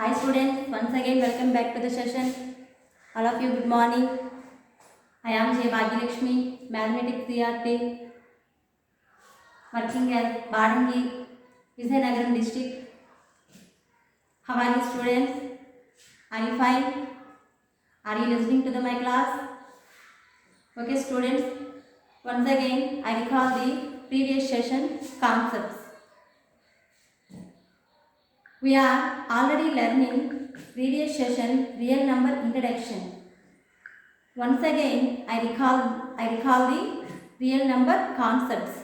Hi students, once again welcome back to the session. All of you, good morning. I am J. Bhagyalakshmi, Mathematics CRT, working as Badangi, Vizianagaram district. How are you students? Are you fine? Are you listening to my class? Okay students, once again I recall the previous session concepts. We are already learning previous session real number introduction. Once again, I recall the real number concepts.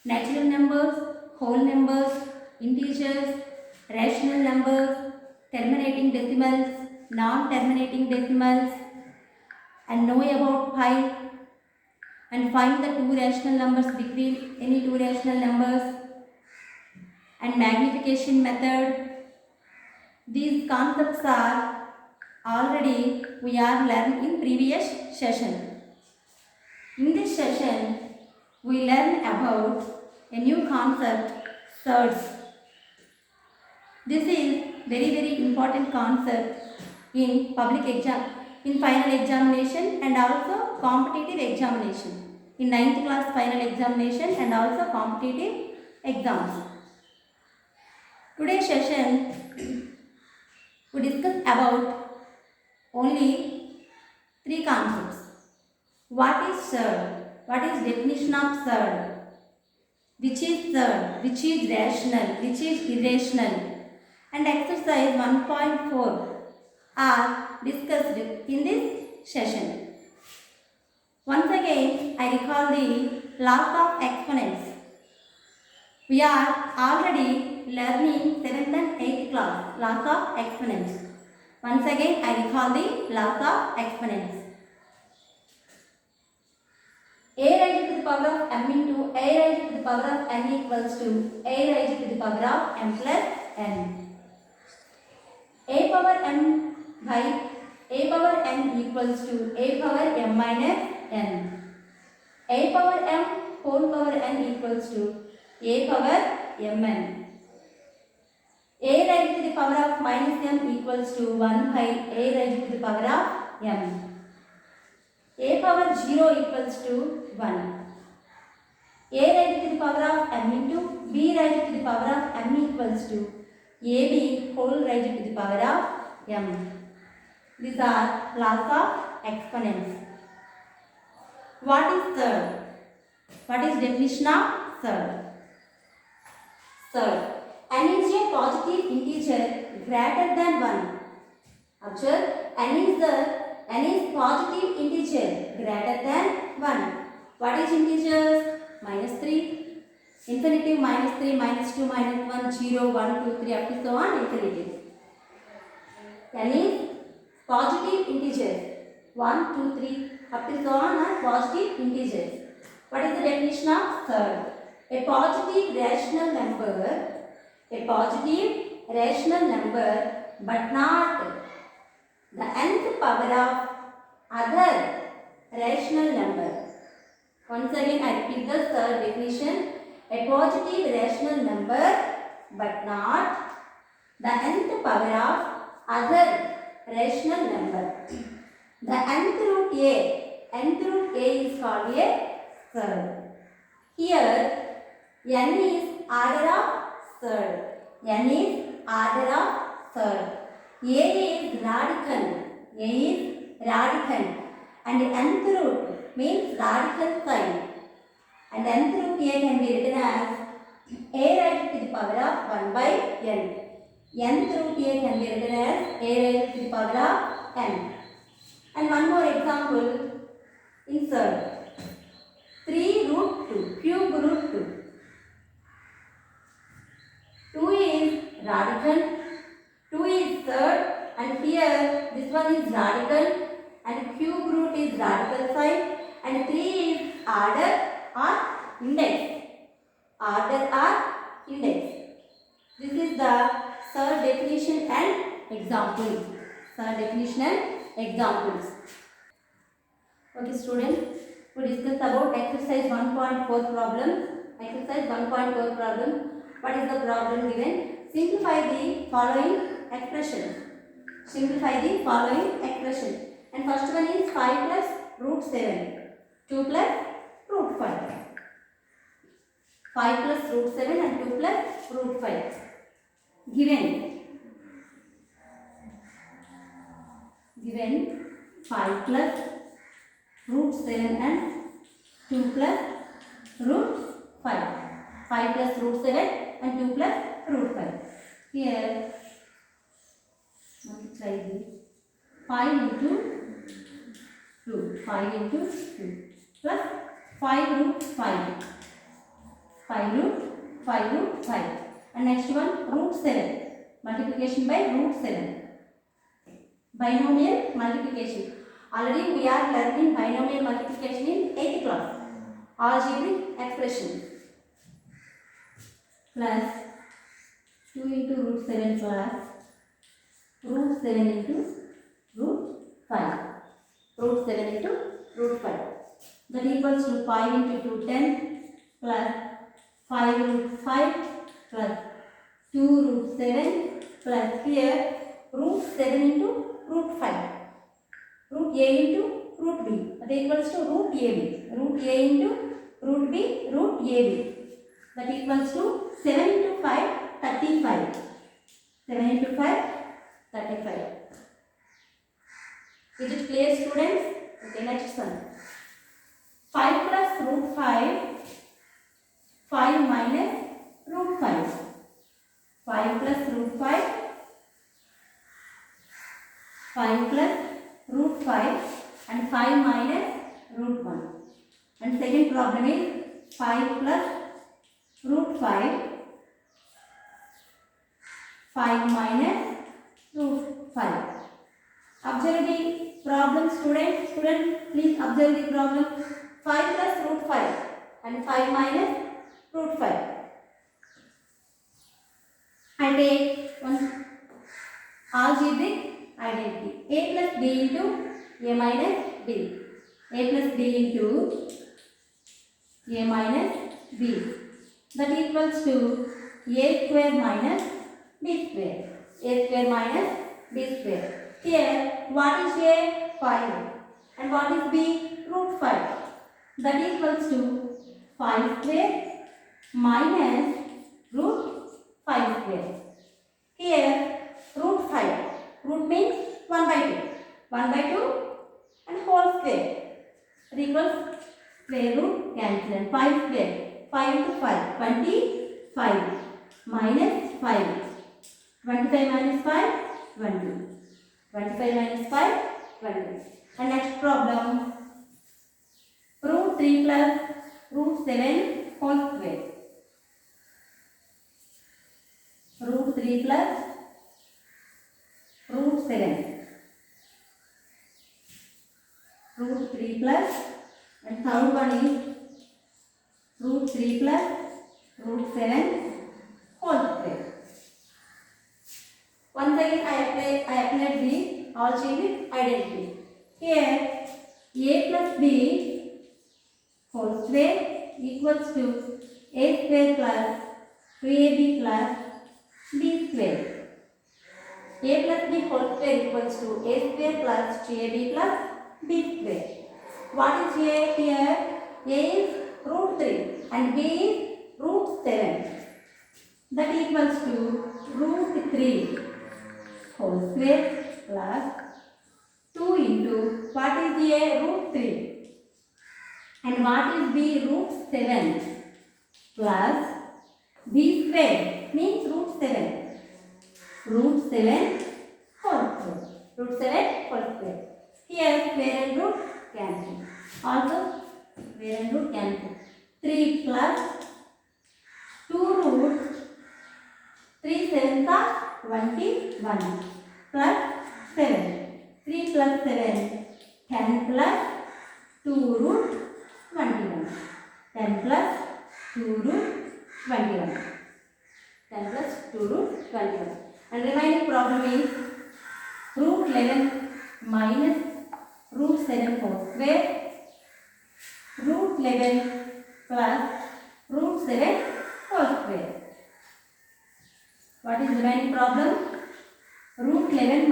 Natural numbers, whole numbers, integers, rational numbers, terminating decimals, non-terminating decimals, and know about pi, and find the two rational numbers between any two rational numbers, and magnification method. These concepts are already we are learned in previous session. In this session, we learn about a new concept, surds. This is very important concept in public exam, in final examination and also competitive examination. In 9th class final examination and also competitive exams. Today's session, we discuss about only three concepts. What is surd? What is definition of surd? Which is surd? Which is rational? Which is irrational? And exercise 1.4 are discussed in this session. Once again, I recall the laws of exponents. We are already learning 7th and 8th class laws of exponents. Once again, I recall the laws of exponents. A raised to the power of m into a raised to the power of n equals to a raised to the power of m plus n. A power m by a power n equals to a power m minus n. A power m whole power n equals to a power mn. A raised to the power of minus m equals to 1 by a raised to the power of m. A power 0 equals to 1. A raised to the power of m into b raised to the power of m equals to ab whole raised to the power of m. These are laws of exponents. What is surd? What is definition of surd? Surd. N is a positive integer greater than 1. Observe, n is positive integer greater than 1. What is integers? Minus 3, infinitive minus 3, minus 2, minus 1, 0, 1, 2, 3 up to so on infinitive. N is positive integers 1, 2, 3 up to so on are positive integers. What is the definition of surd? A positive rational number but not the nth power of other rational number. Once again I repeat the surd definition. A positive rational number but not the nth power of other rational number. The nth root a is called a surd. Here n is order of surd. N is order of surd. A is radical and nth root means radical sign, and nth root a can be written as a raised to the power of 1 by n. Nth root a can be written as a raised to the power of n. And one more example in surd. 3 root 2, cube root 2. 2 is radical, 2 is surd, and here this one is radical and cube root is radical sign, and 3 is order or index. This is the surd definition and examples. Okay students, we discussed about exercise 1.4 problem. Exercise 1.4 problem. What is the problem given? simplify the following expression. Simplify the following expression. And first one is 5 plus root 7. 2 plus root 5. 5 plus root 7 and 2 plus root 5. Given 5 plus root 7 and 2 plus root 5. 5 plus root 7 and 2 plus root 5. Here, multiply this. 5 into 2. 5 into 2 plus 5 root 5. 5 root 5. And next one, root 7. Multiplication by root 7. Binomial multiplication. Already we are learning binomial multiplication in 8th class. Algebraic expression. Plus 2 into root 7 plus root 7 into root 5. Root 7 into root 5. That equals to 5 into 2, 10 plus 5 root 5 plus 2 root 7 plus here root 7 into root 5. Root A into root B. That equals to root AB. Root A into root B, root AB. That equals to 7 into 5, 35. 7 into 5, 35. Is it clear, students? Okay, next one. 5 plus root 5, 5 minus root 5. 5 plus root 5, 5 plus root 5 and 5 minus root 1. And second problem is 5 plus root 5, 5 minus root 5. Observe the problem, students. Students, please observe the problem. 5 plus root 5 and 5 minus root 5. And take one algebraic identity. A plus B into A minus B. A plus B into A minus B. That equals to A square minus B square. A square minus B square. Here, what is A? 5. And what is B? Root 5. That equals to 5 square minus root 5 square. Here, root 5. Root means 1 by 2. 1 by 2 and whole square. That equals square root cancel and 5 square. 5 into 5. 25 minus 5. 25 minus 5, 20. 25 minus 5, 20. And next problem. Root 3 plus root 7 whole square. Root 3 plus root 7. Root 3 plus and third one is root 3 plus root 7 whole square. Once again I applied the algebraic identity. Here A plus B whole square equals to A square plus 2AB plus B square. A plus B whole square equals to A square plus 2AB plus B square. What is A here? A is root 3 and B is root 7. That equals to root 3 whole square plus 2 into what is A? Root 3. And what is B? Root 7 plus B square means root 7. Root 7 whole square. Root 7 whole square. Here square and root cancel. Also square and root cancel. 3 plus 2 root 3 7 are 21 plus 7. 3 plus 7 10 plus 2 root 21. 10 plus 2 root 21. 10 plus 2 root 21. And remaining problem is root 11 minus root 7 whole square. Root 11 plus root 7 whole square. What is the remaining problem? Root 11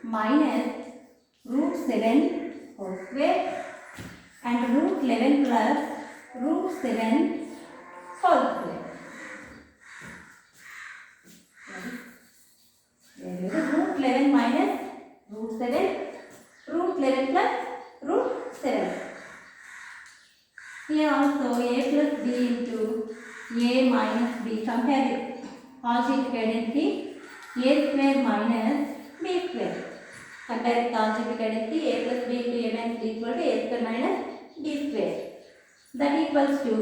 minus root 7 whole square and root 11 plus root 7 whole square. Root 11 minus root 7, root 11 plus root 7. Here also a plus b into a minus b. Compare it. Algebraic identity a square minus b square. Compare with algebraic identity a plus b into a minus b equal to a square minus b square. That equals to,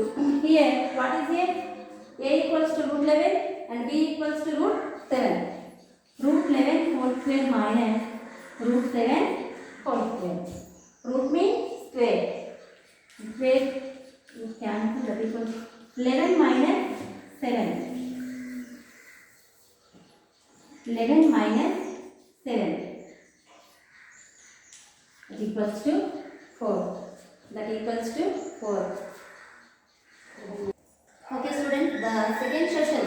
here what is here? A equals to root 11 and b equals to root 7. Root 11 whole square minus root 7 whole square. Root means square. Square is cancelled, that equals 11 minus 7. 11 minus 7. That equals to 4. That equals to 4. Okay students, the second session,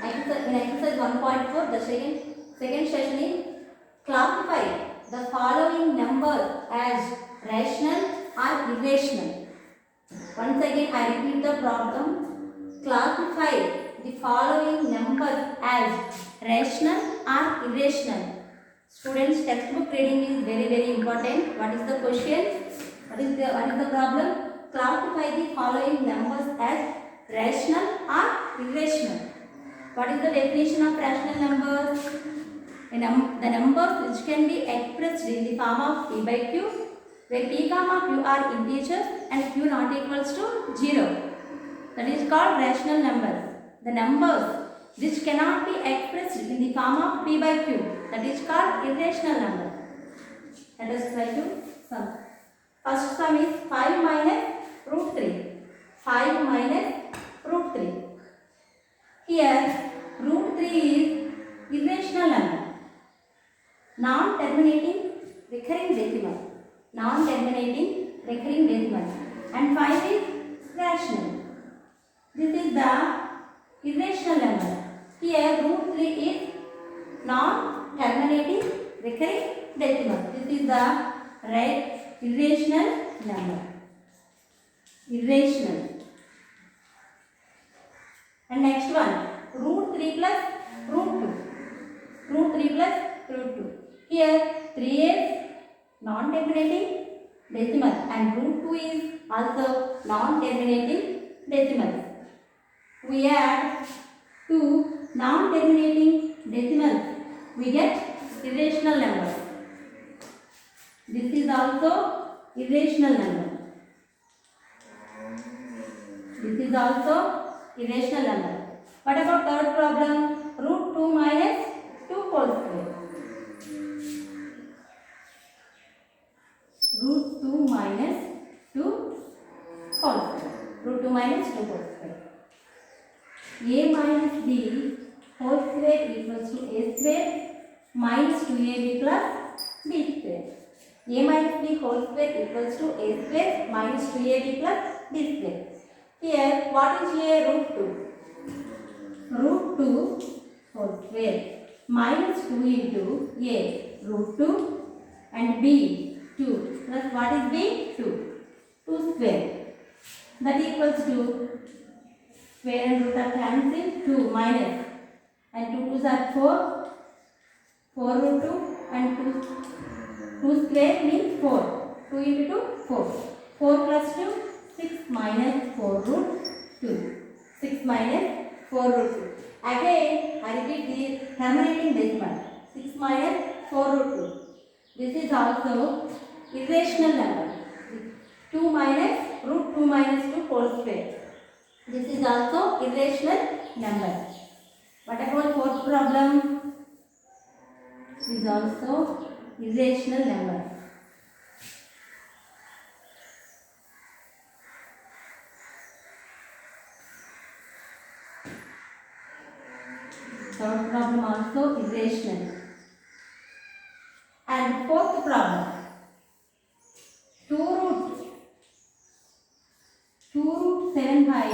in exercise 1.4, the second session is classify the following numbers as rational or irrational. Once again I repeat the problem. Classify the following numbers as rational or irrational. Students, textbook reading is very important. What is the question? What is the problem? Classify the following numbers as rational or irrational. What is the definition of rational numbers? The numbers which can be expressed in the form of p by q, where p comma q are integers and q not equals to 0. That is called rational numbers. The numbers which cannot be expressed in the form of p by q, that is called irrational number. Let us try to sum. First sum is 5 minus root 3. 5 minus root 3. Here root 3 is irrational number. Non-terminating recurring decimal. Non-terminating recurring decimal. And 5 is rational. This is the irrational number. Here root 3 is non-terminating recurring decimal. This is the irrational number. Irrational. And next one, root 3 plus root 2. Root 3 plus root 2. Here 3 is non-terminating decimal and root 2 is also non-terminating decimal. We add two non-terminating decimals, we get irrational number. This is also irrational number. This is also irrational number. What about third problem? Root 2 minus 2 whole square. Root 2 minus 2 whole square. Root 2 minus 2 whole square. A minus b whole square equals to a square minus 2ab plus b square. A minus b whole square equals to a square minus 2ab plus b square. Here, what is a root 2? Root 2 whole square minus 2 into a root 2 and b 2 plus what is b? 2. 2 square. That equals to square and root are cancelled. 2 minus and 2 2s are 4. 4 root 2 and 2 square means 4. 2 into 2 4. 4 plus 2 6 minus 4 root 2. 6 minus 4 root 2. Again I repeat the terminating decimal. 6 minus 4 root 2. This is also irrational number. 2 minus root 2 minus 2 whole square. This is also irrational number. What about fourth problem? This is also irrational number. Third problem also irrational. And fourth problem, 2 root 7 by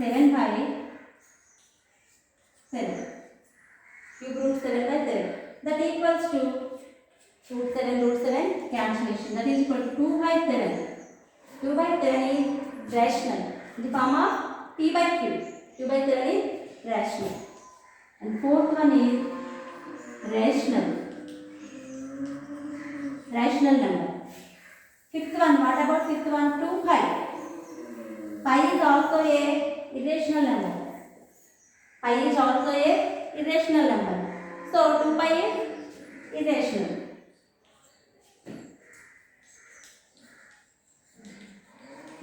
7 by 7. Cube root 7 by 7. That equals to root 7 cancellation. That is equal to 2 by 7. 2 by 7 is rational in the form of p by q. 2 by 7 is rational. And fourth one is rational number. Fifth one, what about fifth one? 2 pi. Pi is also a irrational number. Pi is also a irrational number. So 2 pi is irrational.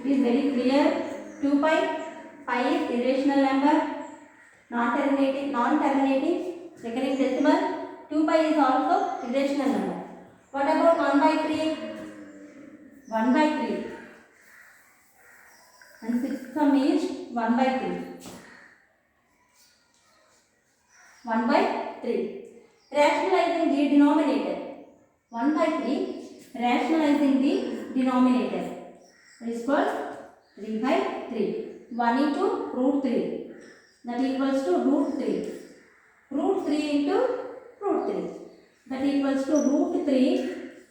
It is very clear. 2 pi is irrational number, non-terminating, recurring decimal. 2 pi is also irrational number. What about 1 by 3? 1 by 3. And sixth sum is 1 by 3. 1 by 3. Rationalizing the denominator. 1 by 3. Rationalizing the denominator. That is called 3 by 3. 1 into root 3. That equals to root 3. Root 3 into root 3. That equals to root 3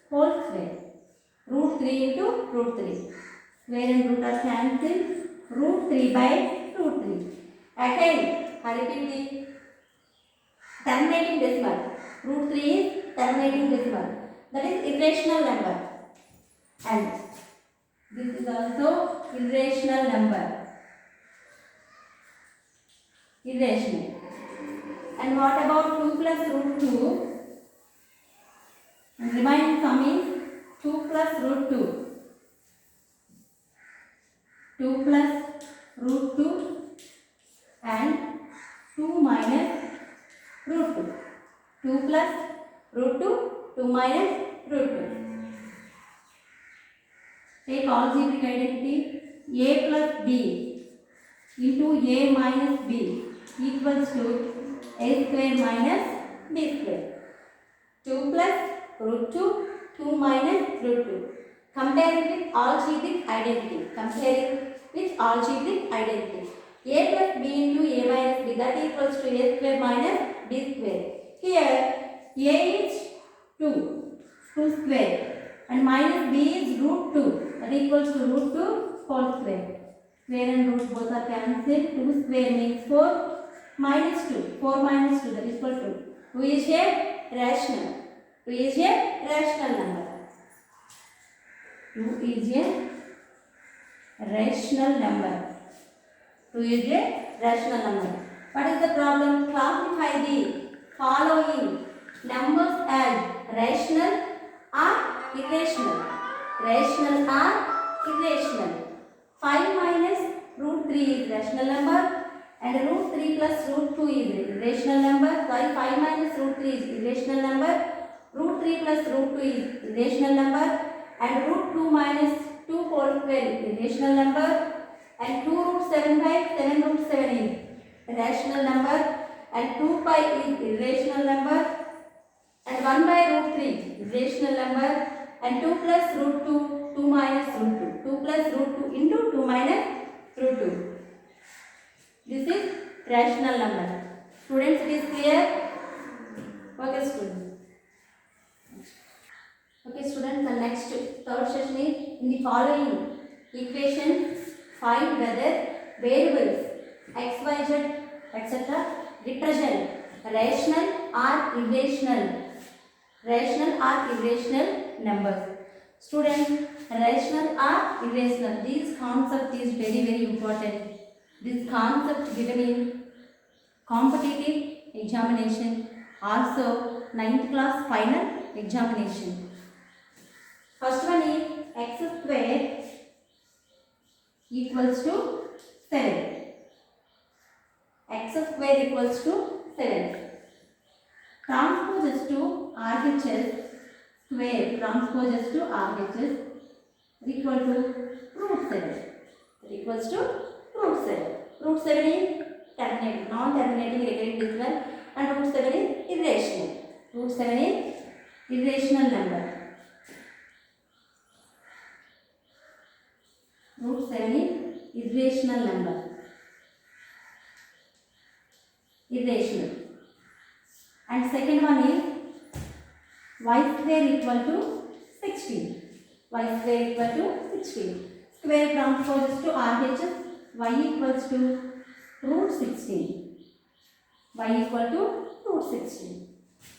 whole square. Root 3 into root 3. Square and root are cancelled. Root 3 by root 3. Again, I repeat the terminating decimal. Root 3 is terminating decimal. That is irrational number. And this is also irrational number. Irrational. And what about 2 plus root 2? And remaining sum is 2 plus root 2. 2 plus root 2 and 2 minus root 2. 2 plus root 2, 2 minus root 2. Take algebraic identity. A plus b into a minus b equals to a square minus b square. 2 plus root 2, 2 minus root 2. Comparing with algebraic identity. A plus b into a minus b, that equals to a square minus b square. Here a is 2 square and minus b is root 2, that equals to root 2 whole square. Square and root both are cancelled. 2 square means 4 minus 2. 4 minus 2, that is equal to 2 is a rational. 2 is a rational number. 2 is a rational number. 2 is a rational number. What is the problem? Classify the following numbers as rational or irrational. Rational or irrational. 5 minus root 3 is rational number and root 3 plus root 2 is irrational number. Sorry, 5 minus root 3 is irrational number. Root 3 plus root 2 is irrational number and root 2 minus 2 whole square is irrational number and 2 root 7 by 7 root 7 is rational number and 2 pi is irrational number and 1 by root 3 is irrational number and 2 plus root 2, 2 minus root 2. 2 plus root 2 into 2 minus root 2. This is rational number. Students, it is clear? Okay, students. Okay, students, the next third session is in the following equations, find whether variables x, y, z, etc. represent rational or irrational numbers. Students, rational or irrational, this concept is very, very important. This concept given in competitive examination, also 9th class final examination. First one is x square equals to 7. X square equals to 7. Transposes to RHS square transposes to RHS equal to root 7. Equals to root 7. Root 7 is terminating, non-terminating recurring decimal and root 7 is irrational. Root 7 is irrational number. Root 7 is irrational number. irrational. And second one is y square equal to 16. Y square equal to 16. Square transposes to RHS. Y equals to root 16. Y equal to root 16.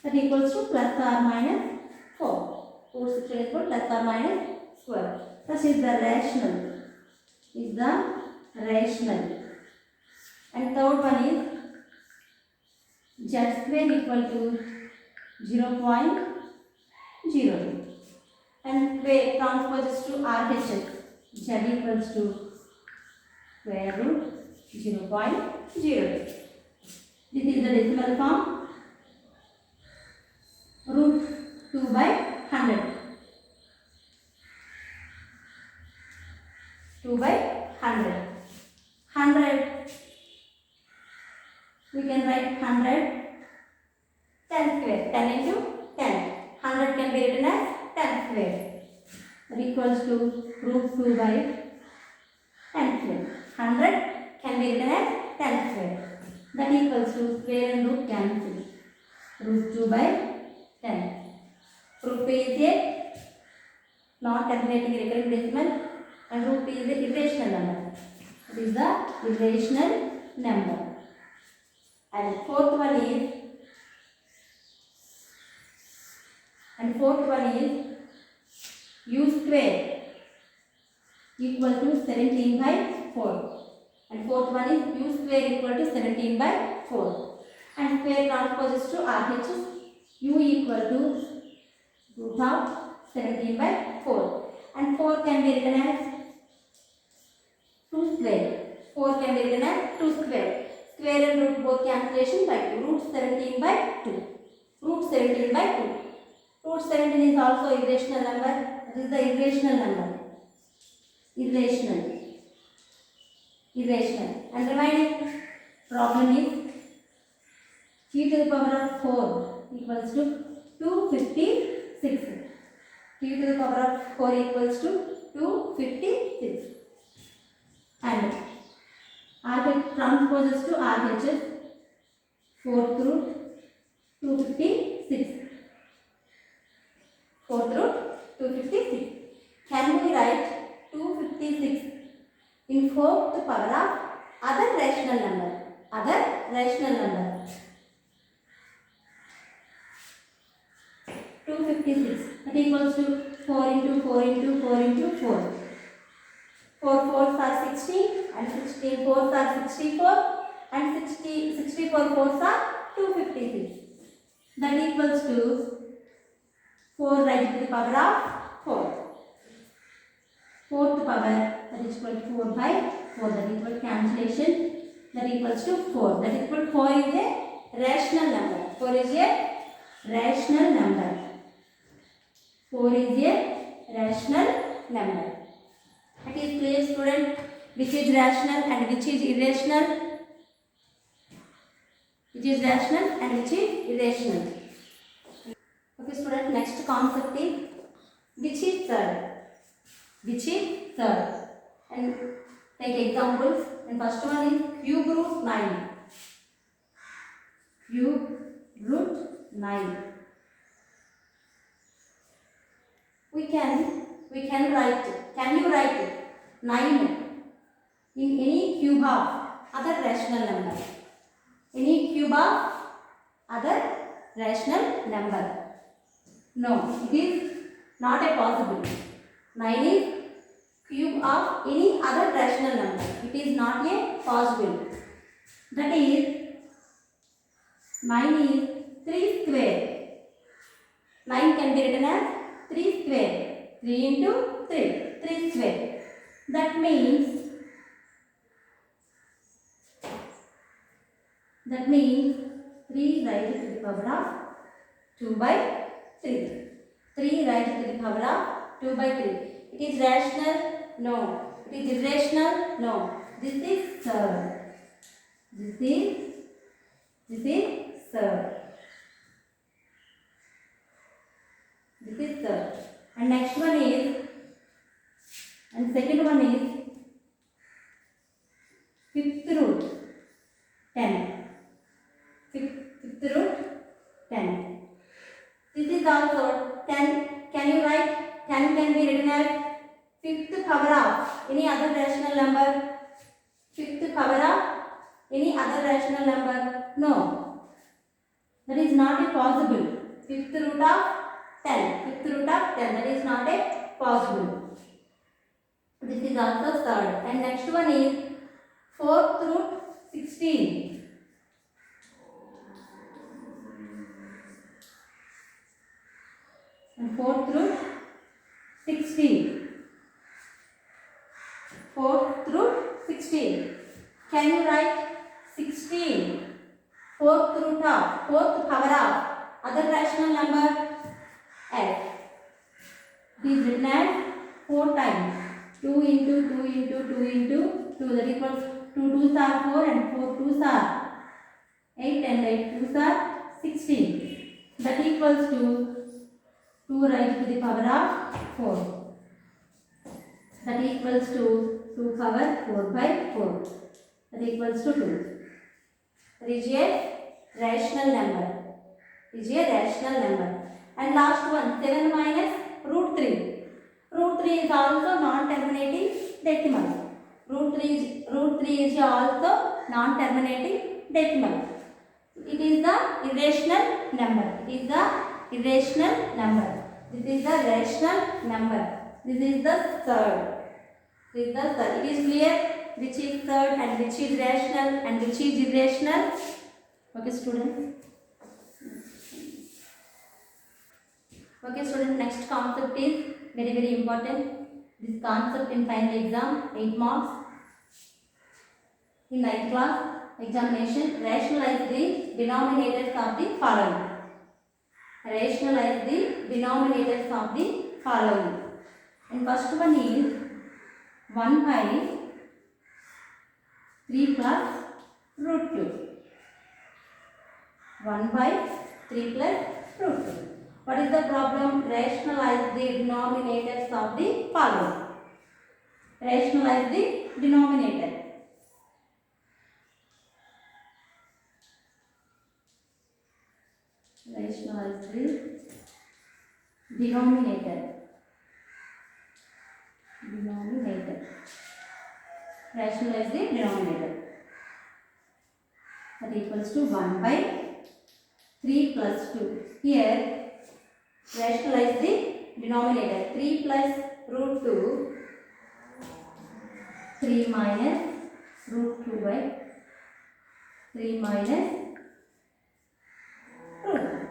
That equals to plus or minus 4. Root 16 is equal to plus or minus square. Thus is the rational. Is the rational. And third one is z square equal to 0.02. And square transposes to RHS. Z equals to square root 0.02. This is the decimal form. Root 2 by 100. 2 by 100. 100. We can write 100. 10 square. 10 into 10. 100 can be written as 10 square. That equals to root 2 by 10 square. 100 can be written as 10 square. That equals to square and root cancel. Root 2 by 10. Root 2 is a non-terminating recurring decimal and root 2 is the irrational number. It is the irrational number. And fourth one is u square equal to 17 by 4. And fourth one is u square equal to 17 by 4. And square transposes to RHS. U equal to root of 17 by 4. And 4 can be written as 2 square. 4 can be written as 2 square. Square and root both cancellation by 2. Root 17 by 2. Root 17 by 2. Root 17 is also irrational number. This is the irrational number. Irrational. And remaining problem is e to the power of 4 equals to 256. T to the power of 4 equals to 256. And RH transposes to RHS. 4th root 256. 4th root 256. Can we write 256 in 4th power of other rational number? Other rational number. 256. That equals to 4 into 4 into 4 into 4. 4 4s are 60 and 16 4s are 64 and 64 4s are 256. That equals to 4 raised to the power of 4. 4th power, that is equal to 4 by 4. That is equal to cancellation. That equals to 4. That is equal to 4 is a rational number. 4 is a rational number. 4 is a rational number. It is clear, student, which is rational and which is irrational. Which is rational and which is irrational. Okay, student, next concept is which is third. Which is third. And take examples. And first one is cube root 9. Cube root 9. We can write. Can you write 9 in any cube of other rational number? Any cube of other rational number? No, it is not a possible. 9 is cube of any other rational number. It is not a possible. That is 9 is 3 square. 9 can be written as 3 square. 3 into 3. 3 square. That means 3 raised to the power of 2 by 3. 3 raised to the power of 2 by 3. It is rational? No. It is irrational? No. This is third. This is third. This is third. And next one is, and second one is 5th root 10. is also 10. Can you write 10 can be written as fifth power of any other rational number? Fifth power of any other rational number? No. That is not a possible. Fifth root of 10. Fifth root of 10. That is not a possible. This is also third. And next one is fourth root 16. And fourth root 16. Fourth root 16. Can you write 16? Fourth root of, fourth power of other rational number? F. It is written as 4 times. 2 into 2 into 2 into 2. That equals 2 2s are 4 and 4 2s are 8 and 8 2s are 16. That equals to 2 raised to the power of 4. That equals to 2 power 4 by 4. That equals to 2. That is a rational number. Is a rational number. And last one, 7 minus root 3. Root 3 is also non-terminating decimal. Root 3 is also non-terminating decimal. It is the irrational number. It is the irrational number. This is the rational number. This is the third. This is the third. It is clear which is third and which is rational and which is irrational. Okay, students. Okay, students. Next concept is very important. This concept in final exam 8 marks. In 9th class examination, rationalize the denominators of the following. Rationalize the denominators of the following. And first one is 1 by 3 plus root 2. 1 by 3 plus root 2. What is the problem? Rationalize the denominators of the following. Rationalize the denominator. Rationalize the denominator. Rationalize the denominator. That equals to 1 by 3 plus 2. Here, rationalize the denominator. 3 plus root 2. 3 minus root 2 by 3 minus root 2.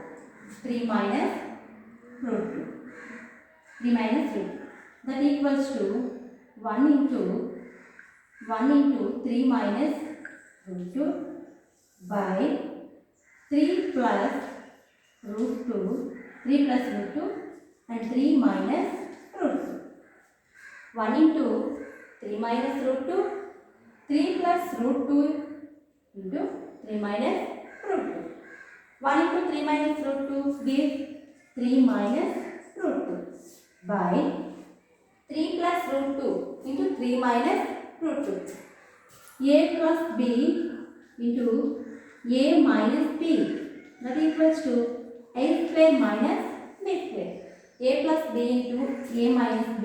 3 minus root 2. 3 minus root 2. That equals to 1 into 3 minus root 2 by 3 plus root 2, 3 plus root 2 and 3 minus root 2. 1 into 3 minus root 2, 3 plus root 2 into 3 minus root 2. 1 into 3 minus root 2 gives 3 minus root 2 by 3 plus root 2 into 3 minus root 2. A plus B into A minus B. That equals to A square minus B square. A plus B into A minus B.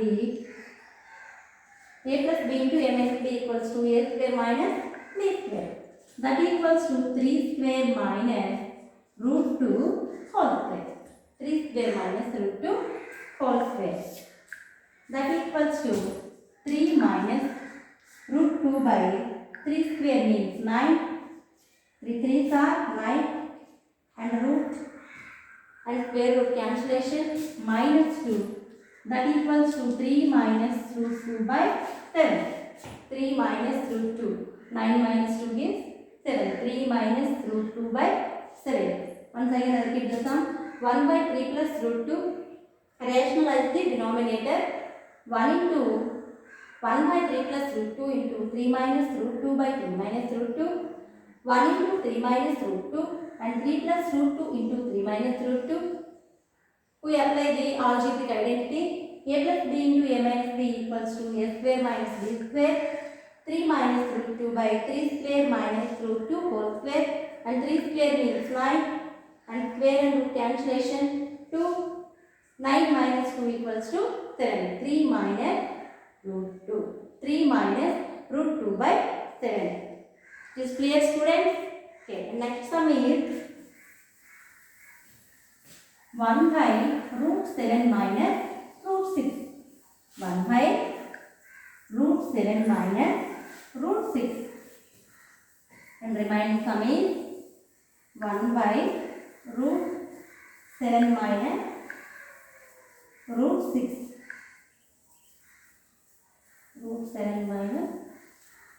A plus B into A minus B equals to A square minus B square. That equals to 3 square minus root 2 whole square. 3 square minus root 2 whole square. That equals to 3 minus root 2 by 3 square means 9. 3 3s are 9 and root and square root cancellation minus 2. That equals to 3 minus root 2 by 7. 3 minus root 2. 9 minus 2 gives 7. 3 minus root 2 by 7. Once again I repeat the sum. 1 by 3 plus root 2. Rationalize the denominator. 1 into 1 by 3 plus root 2 into 3 minus root 2 by 3 minus root 2. 1 into 3 minus root 2 and 3 plus root 2 into 3 minus root 2. We apply the algebraic identity. A plus b into a minus b equals to a square minus b square. 3 minus root 2 by 3 square minus root 2 whole square and 3 square means 9 and square and root cancellation. 2. 9 minus 2 equals to 7. 3 minus root 2. 3 minus root 2 by 7. Is clear, students? Okay. Next sum is 1 by root 7 minus root 6. 1 by root 7 minus root 6. And remaining sum is 1 by root 7 minus root 6. Root 7 minus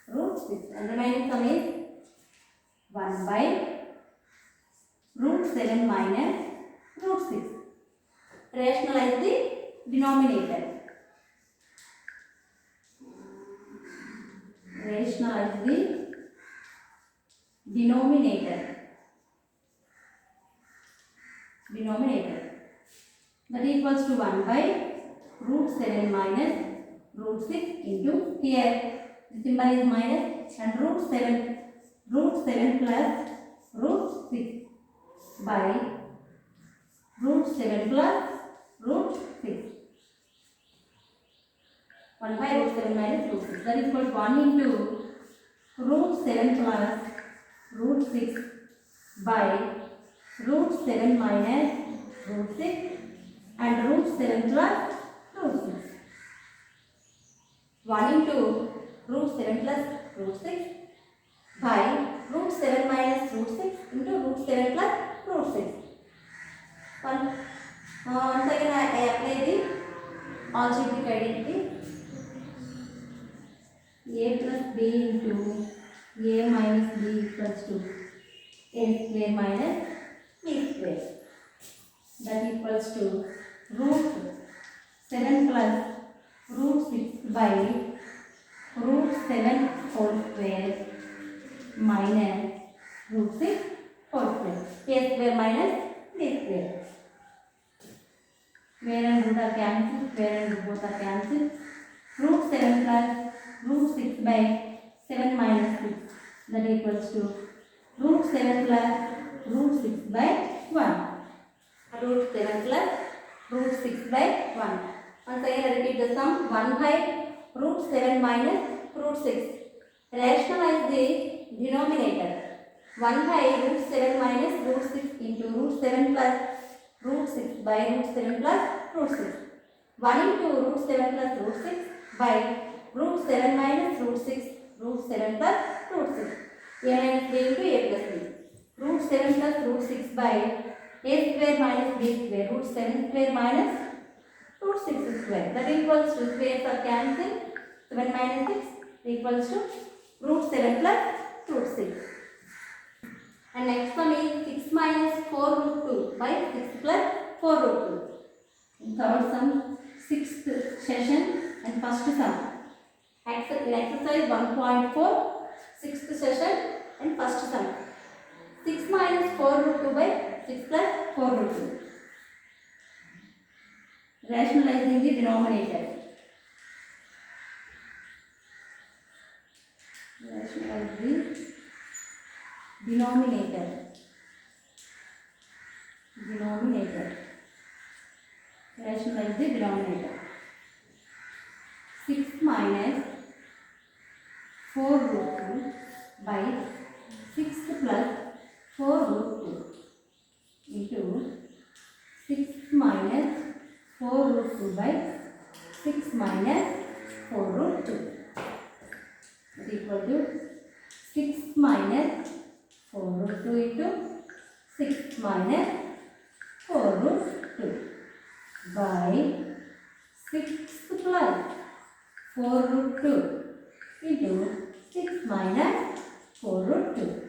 root 6. And remaining sum is 1 by root 7 minus root 6. Rationalize the denominator. Rationalize the denominator. Denominator. That equals to 1 by root 7 minus root 6 into here. The symbol is minus and root 7 plus root 6 by root 7 plus root 6. 1 by root 7 minus root 6. That is equal to 1 into root 7 plus root 6 by root 7 minus root 6 and root 7 plus root 6. 1 into root 7 plus root 6 by root 7 minus root 6 into root 7 plus root 6. Once again I apply the algebraic identity. A plus b into a minus b equals to a square minus b square. That equals to root 7 plus root 6 by root 7 whole square minus root 6 whole square. A square minus b square. Square and root are cancelled. Square and root both are cancelled. Root 7 plus root 6 by 7 minus 6. That equals to root 7 plus root 6 by 1. Root 7 plus root 6 by 1. Once again I repeat the sum. 1 by root 7 minus root 6. Rationalize the denominator. 1 by root 7 minus root 6 into root 7 plus root 6 by root 7 plus root 6. 1 into root 7 plus root 6 by root 7 minus root 6 root 7 plus root 6. A minus b into a plus b. Root 7 plus root 6 by a square minus b square. Root 7 square minus root 6 square. That equals to squares are cancelled. 7 minus 6 equals to root 7 plus root 6. And next one is 6 minus 4 root 2 by 6 plus 4 root 2. In third sum, 6th session and first sum. In exercise 1.4, 6th session and first sum. 6 minus 4 root 2 by 6 plus 4 root 2. Rationalizing the denominator. Rationalize the denominator. Rationalize the denominator. 6 minus 4 root 2 by 6 plus 4 root 2 into 6 minus 4 root 2 by 6 minus 4 root 2 is equal to 6 minus 4 root 2 into 6 minus 4 root 2 by 6 plus 4 root 2 into 6 minus 4 root 2.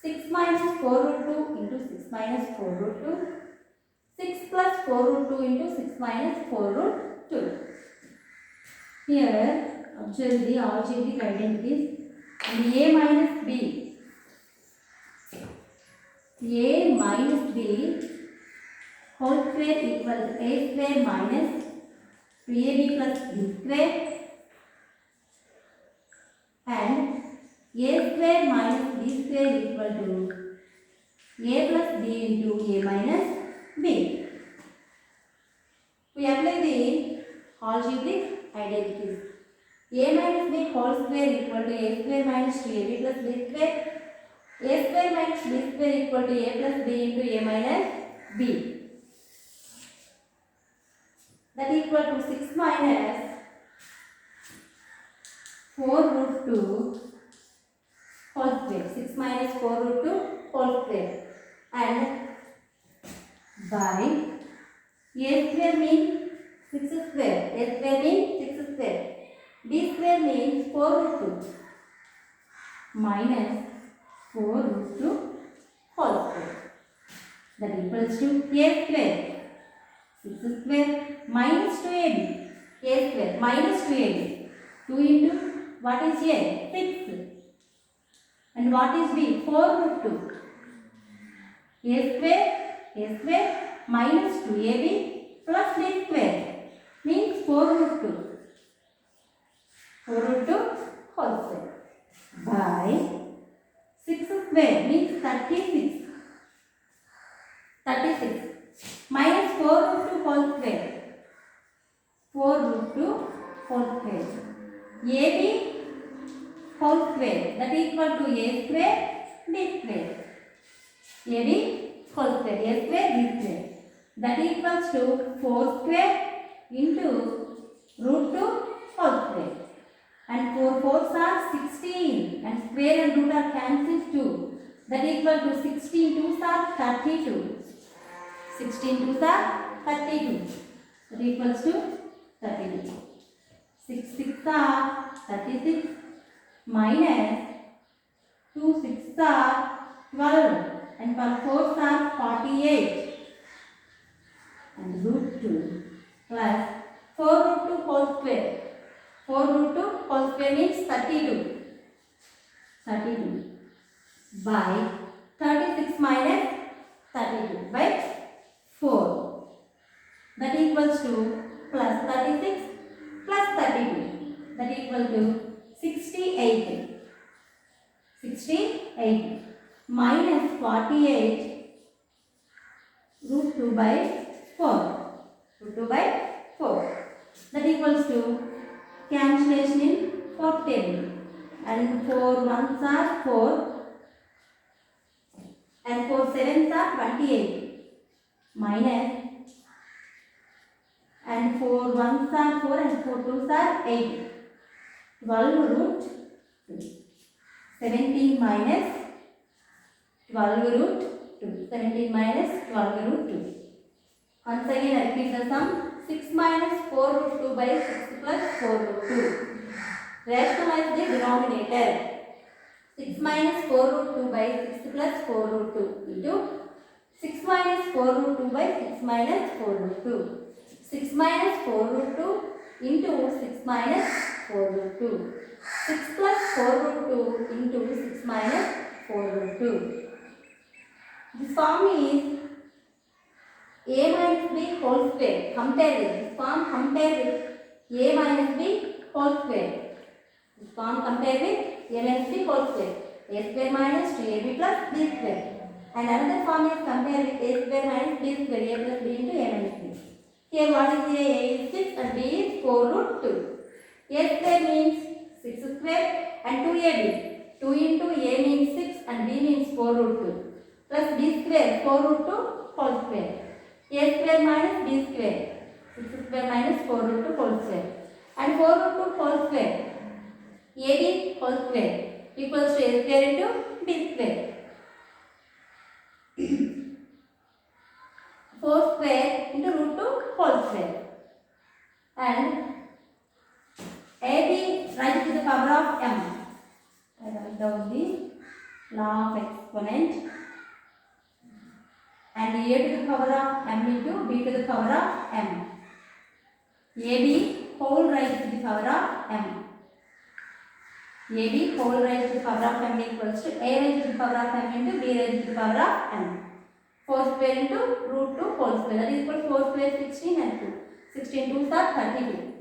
6 minus 4 root 2 into 6 minus 4 root 2. 6 plus 4 root 2 into 6 minus 4 root 2. Here, observe the algebraic identities. And a minus b. A minus b whole square equals a square minus 2ab plus b square. And a square minus b square equal to a plus b into a minus b. We apply the algebraic identities. A minus b whole square equal to a square minus 2ab plus b square. A square minus b square equal to a plus b into a minus b. That equal to 6 minus 4 root 2 whole square. 6 minus 4 root 2 whole square. And by a square means 6 square. A square means 6 square. B square means 4 root 2 minus 4 root 2 whole square. That equals to a square. 6 square minus 2ab. A square minus 2ab. 2 into what is a? 6. And what is b? 4 root 2. A square minus 2ab plus b square means 4 root 2. 4 root 2 whole square by 6 square means 36. 36 minus 4 root 2 whole square. 4 root 2 whole square. AB whole square that equal to a square b square. AB whole square, a square b square. That equals to 4 square into root 2 whole square. And 4 fours are 16 and square and root are cancelled too. That equal to 16 twos are 32. 16 twos are 32. That equals to 32. 6 6 are 36 minus 2 6 are 12 and 12 fours are 48 and root 2 plus 4 root 2 whole square. 4 root 2 whole square means 32. 32 by 36 minus 32 by 4. That equals to plus 36 plus 32. That equal to 68. 68 minus 48 root 2 by 4. Root 2 by 4. That equals to cancellation in fourth table. And 4 ones are 4 and 4 sevens are 28 minus and 4 ones are 4 and 4 twos are 8. 12 root 2. 17 minus 12 root 2. 17 minus 12 root 2. Once again I repeat the sum. 6 minus 4 root 2 by 6 plus 4 root 2. Rationalize the denominator. 6 minus 4 root 2 by 6 plus 4 root 2 into 6 minus 4 root 2 by 6 minus 4 root 2. 6 minus 4 root 2 into 6 minus 4 root 2. 6 plus 4 root 2 into 6 minus 4 root 2. This form is a minus b whole square. Compare with this form. Compare with a minus b whole square. This form compare with a minus b whole square. A square minus 2ab plus b square. And another form is compare with a square minus b square. A plus b into a minus b. Here what is a? A is 6 and b is 4 root 2. A square means 6 square and 2ab. 2 into a means 6 and b means 4 root 2. Plus b square 4 root 2 whole square. A square minus b square. 6 square minus 4 root 2 whole square. And 4 root 2 whole square. AB whole square equals to a square into b square. 4 square into root 2 whole square. And AB raised to the power of m. I write down the law of exponent. And a to the power of m into b to the power of m. AB whole raised to the power of m. AB whole raised to the power of m equals to a raised to the power of m into b raised to the power of m. 4 square into root 2 whole square. That is equal to 4 square 16 and 2. 16 2s are 32.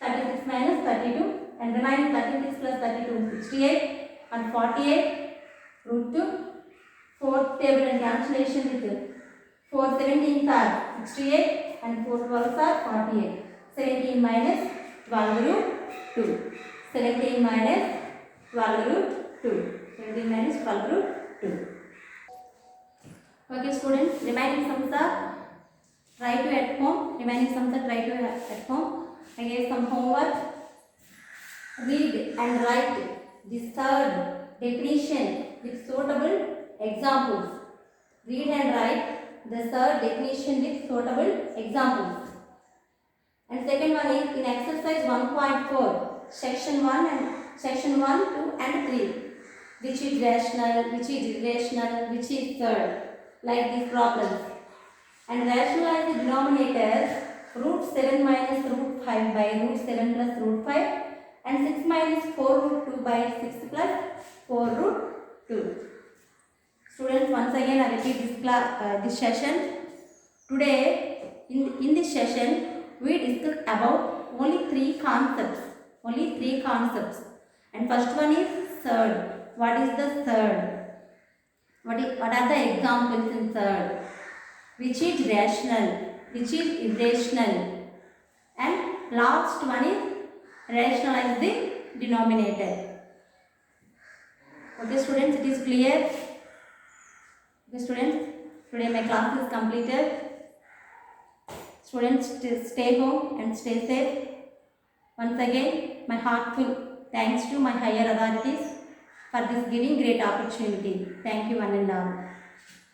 36 minus 32 and remaining 36 plus 32 68 and 48 root 2. Fourth table and cancellation with 4 17s are 68 and 4 12s are 48. 17 minus 12 root 2. 17 minus 12 root 2. 17 minus 12 root 2. Okay students, remaining sums are try to at home. Remaining sums are try to at home. I gave some homework. Read and write the third definition with suitable examples. Read and write the third definition with suitable examples. And second one is in exercise 1.4, section 1 and section 1, 2 and 3. Which is rational, which is irrational, which is third. Like these problems. And rationalize the denominators root 7 minus root 5 by root 7 plus root 5 and 6 minus 4 root 2 by 6 plus 4 root 2. Students, once again I repeat this session. Today in this session we discuss about only three concepts. And first one is third. What is the third? What are the examples in third? Which is rational, which is irrational, and last one is rationalize the denominator. Okay students, it is clear? Okay students, today my class is completed. Students, stay home and stay safe. Once again, my heartful thanks to my higher authorities for this giving great opportunity. Thank you one and all.